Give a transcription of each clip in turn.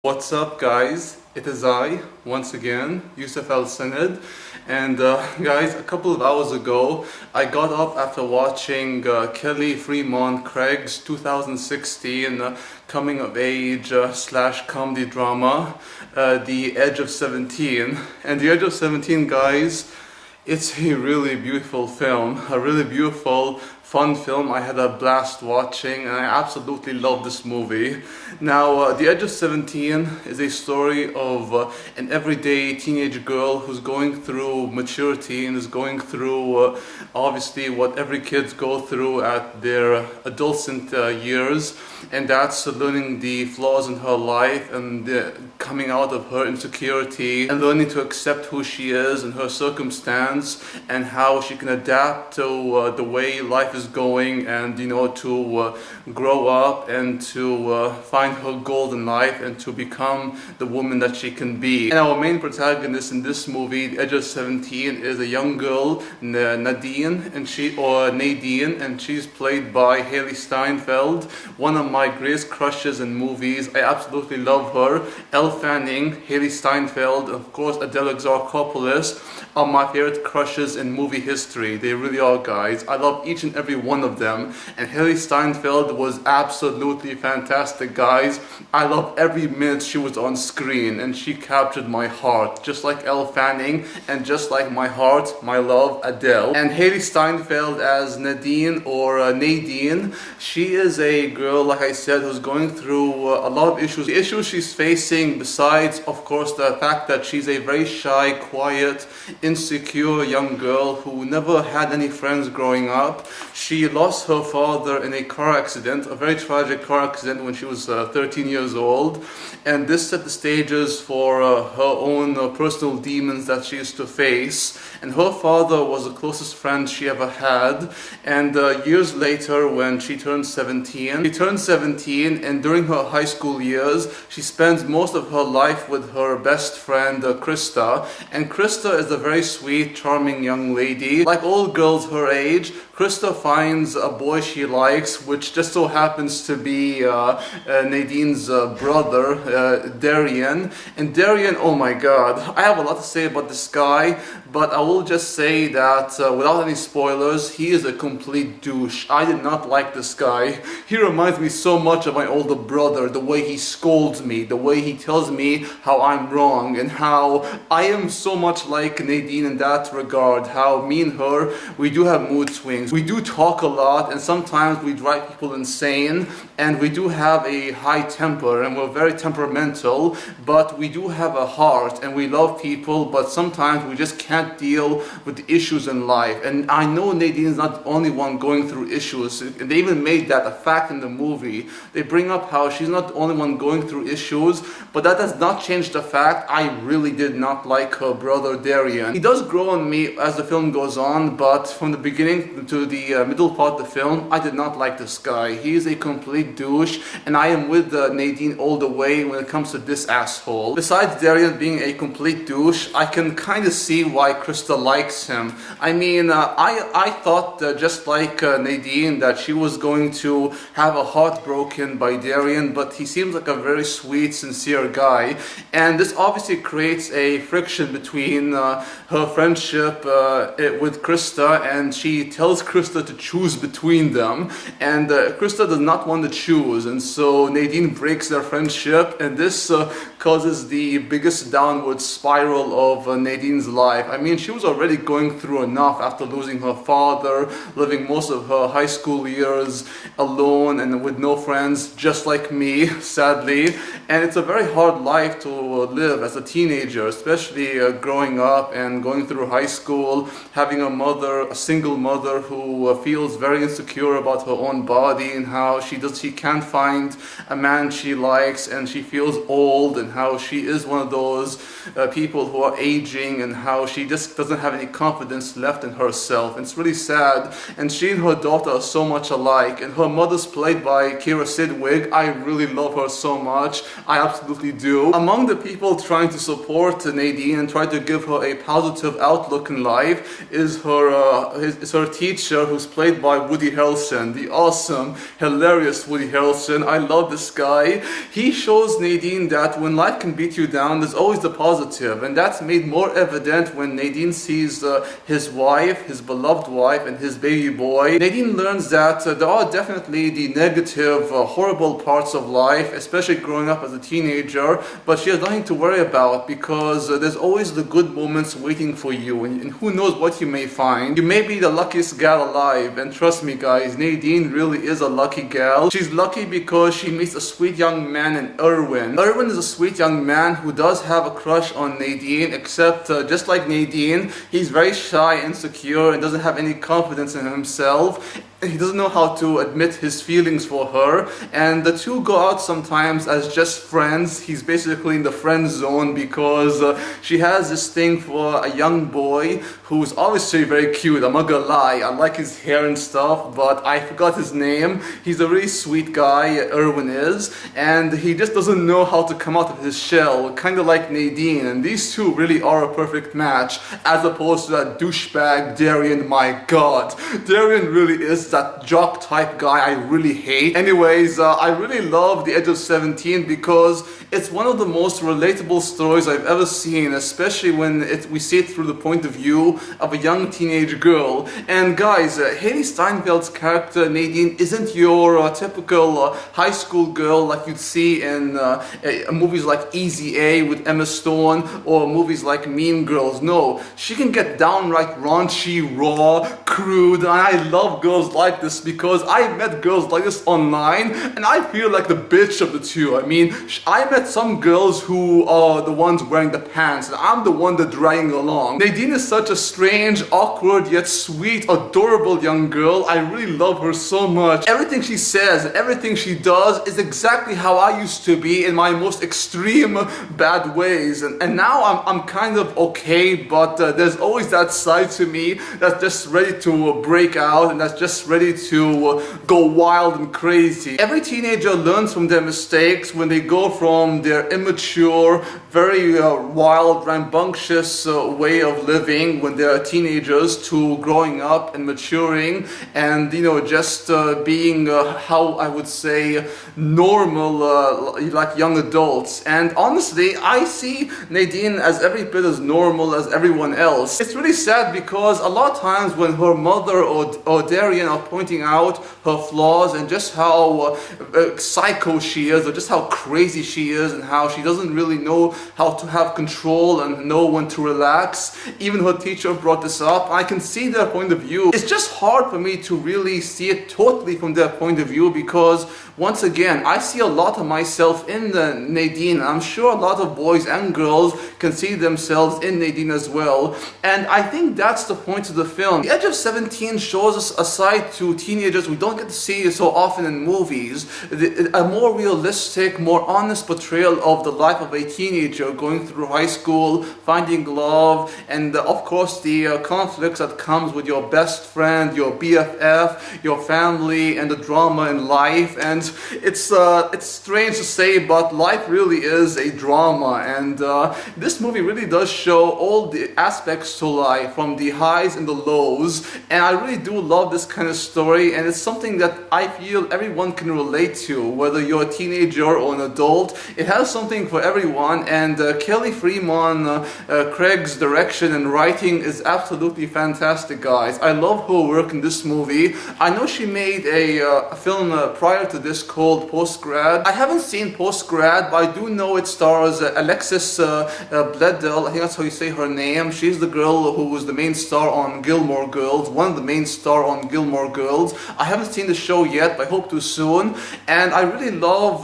What's up, guys? It is I, once again, Yusuf Al-Sanad. And guys, a couple of hours ago, I got up after watching Kelly Fremont Craig's 2016 coming of age slash comedy drama, The Edge of 17. And The Edge of 17, guys, it's a really beautiful film, a really beautiful, fun film. I had a blast watching and I absolutely love this movie. Now, The Edge of 17 is a story of an everyday teenage girl who's going through maturity and is going through obviously what every kids go through at their adolescent years, and that's learning the flaws in her life and coming out of her insecurity and learning to accept who she is and her circumstance and how she can adapt to the way life is going, and to grow up and to find her goal in life and to become the woman that she can be. And our main protagonist in this movie, The Edge of 17, is a young girl, Nadine, and she's played by Hailee Steinfeld, one of my greatest crushes in movies. I absolutely love her. Elle Fanning, Hailee Steinfeld, and of course Adele are my favorite crushes in movie history. They really are, guys. I love each and every one of them, and Hailee Steinfeld was absolutely fantastic, guys. I love every minute she was on screen, and she captured my heart, just like Elle Fanning, and just like my heart, my love, Adele. And Hailee Steinfeld as Nadine, she is a girl, like I said, who's going through a lot of issues. The issues she's facing, besides, of course, the fact that she's a very shy, quiet, insecure young girl who never had any friends growing up. She lost her father in a car accident, a very tragic car accident, when she was 13 years old, and this set the stages for her own personal demons that she used to face. And her father was the closest friend she ever had, and years later when she turned 17, and during her high school years she spends most of her life with her best friend Krista. And Krista is a very sweet, charming young lady. Like all girls her age, Krista finds a boy she likes, which just so happens to be Nadine's brother, Darian. And Darian, oh my god, I have a lot to say about this guy, but I will just say that without any spoilers, he is a complete douche. I did not like this guy. He reminds me so much of my older brother, the way he scolds me, the way he tells me how I'm wrong, and how I am so much like Nadine in that regard, how me and her, we do have mood swings. We do talk a lot, and sometimes we drive people insane, and we do have a high temper, and we're very temperamental, but we do have a heart, and we love people, but sometimes we just can't deal with the issues in life. And I know Nadine is not the only one going through issues. They even made that a fact in the movie. They bring up how she's not the only one going through issues, but that does not change the fact I really did not like her brother Darian. He does grow on me as the film goes on, but from the beginning to the middle part of the film, I did not like this guy. He is a complete douche, and I am with Nadine all the way when it comes to this asshole. Besides Darian being a complete douche, I can kind of see why Krista likes him. I mean, I thought just like Nadine that she was going to have a heart broken by Darian, but he seems like a very sweet, sincere guy, and this obviously creates a friction between her friendship with Krista, and she tells Krista to choose between them, and Krista does not want to choose, and so Nadine breaks their friendship, and this causes the biggest downward spiral of Nadine's life. I mean, she was already going through enough after losing her father, living most of her high school years alone and with no friends, just like me, sadly. And it's a very hard life to live as a teenager, especially growing up and going through high school, having a single mother who feels very insecure about her own body and how she can't find a man she likes, and she feels old, and how she is one of those people who are aging, and how she just doesn't have any confidence left in herself. It's really sad, and she and her daughter are so much alike, and her mother's played by Kira Sidwig. I really love her so much. I absolutely do. Among the people trying to support Nadine and try to give her a positive outlook in life is her teacher, who's played by Woody Harrelson, the awesome, hilarious Woody Harrelson. I love this guy. He shows Nadine that when life can beat you down, there's always the positive, and that's made more evident when Nadine sees his wife, his beloved wife, and his baby boy. Nadine learns that there are definitely the negative, horrible parts of life, especially growing up as a teenager, but she has nothing to worry about because there's always the good moments waiting for you, and who knows what you may find. You may be the luckiest gal alive, and trust me guys, Nadine really is a lucky gal. She's lucky because she meets a sweet young man in Erwin. Erwin is a sweet young man who does have a crush on Nadine, except just like Nadine, he's very shy, insecure, and doesn't have any confidence in himself. He doesn't know how to admit his feelings for her, and the two go out sometimes as just friends. He's basically in the friend zone because she has this thing for a young boy who's obviously very cute. I'm not gonna lie, I like his hair and stuff, but I forgot his name. He's a really sweet guy, Erwin is, and he just doesn't know how to come out of his shell, kind of like Nadine, and these two really are a perfect match, as opposed to that douchebag Darian. My god, Darian really is that jock type guy I really hate. Anyways, I really love The Edge of 17 because it's one of the most relatable stories I've ever seen, especially when we see it through the point of view of a young teenage girl. And guys, Hailee Steinfeld's character Nadine isn't your typical high school girl like you'd see in movies like Easy A with Emma Stone or movies like Mean Girls. No, she can get downright raunchy, raw, crude, and I love girls like this because I met girls like this online and I feel like the bitch of the two. I mean, I met some girls who are the ones wearing the pants and I'm the one that dragging along. Nadine is such a strange, awkward, yet sweet, adorable young girl. I really love her so much. Everything she says and everything she does is exactly how I used to be in my most extreme bad ways. And now I'm kind of okay, but there's always that side to me that's just ready to break out and that's just ready to go wild and crazy. Every teenager learns from their mistakes when they go from their immature, very wild, rambunctious way of living when they're teenagers to growing up and maturing and, you know, just being how I would say normal like young adults. And honestly, I see Nadine as every bit as normal as everyone else. It's really sad because a lot of times when her mother or Darian are pointing out her flaws and just how psycho she is, or just how crazy she is, and how she doesn't really know how to have control and know when to relax. Even her teacher brought this up. I can see their point of view. It's just hard for me to really see it totally from their point of view because once again, I see a lot of myself in Nadine. I'm sure a lot of boys and girls can see themselves in Nadine as well. And I think that's the point of the film. The Edge of 17 shows us a side to teenagers we don't get to see so often in movies. A more realistic, more honest portrayal of the life of a teenager going through high school, finding love, and of course the conflicts that comes with your best friend, your BFF, your family, and the drama in life. And it's strange to say, but life really is a drama, and this movie really does show all the aspects to life, from the highs and the lows, and I really do love this kind of story, and it's something that I feel everyone can relate to, whether you're a teenager or an adult. It has something for everyone, and Kelly Fremon Craig's direction and writing is absolutely fantastic, guys. I love her work in this movie. I know she made a film prior to this called Postgrad. I haven't seen Postgrad, but I do know it stars Alexis Bledel. I think that's how you say her name. She's the girl who was the main star on Gilmore Girls, one of the main star on Gilmore Gilmore Girls. I haven't seen the show yet, but I hope to soon. And I really love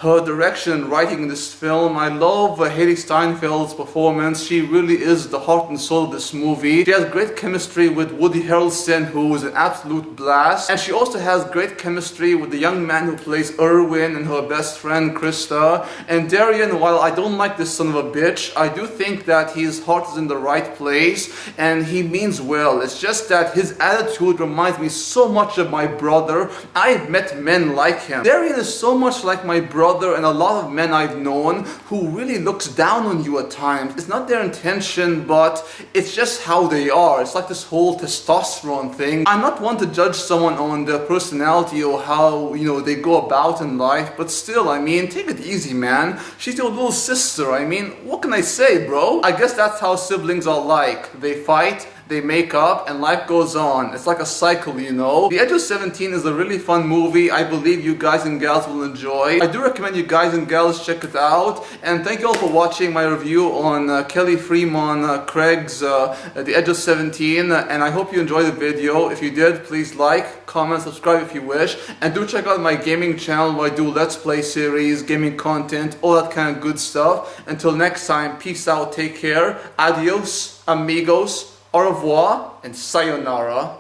her direction and writing in this film. I love Hailee Steinfeld's performance. She really is the heart and soul of this movie. She has great chemistry with Woody Harrelson, who is an absolute blast. And she also has great chemistry with the young man who plays Irwin and her best friend Krista. And Darian, while I don't like this son of a bitch, I do think that his heart is in the right place and he means well. It's just that his attitude reminds me so much of my brother. I've met men like him. Darian is so much like my brother and a lot of men I've known who really looks down on you at times. It's not their intention, but it's just how they are. It's like this whole testosterone thing. I'm not one to judge someone on their personality or how, they go about in life, but still, I mean, take it easy, man. She's your little sister. I mean, what can I say, bro? I guess that's how siblings are like. They fight, they make up, and life goes on. It's like a cycle, The Edge of 17 is a really fun movie. I believe you guys and gals will enjoy. I do recommend you guys and gals check it out. And thank you all for watching my review on Kelly Fremon Craig's The Edge of 17. And I hope you enjoyed the video. If you did, please like, comment, subscribe if you wish. And do check out my gaming channel where I do Let's Play series, gaming content, all that kind of good stuff. Until next time, peace out, take care, adios, amigos, au revoir, and sayonara.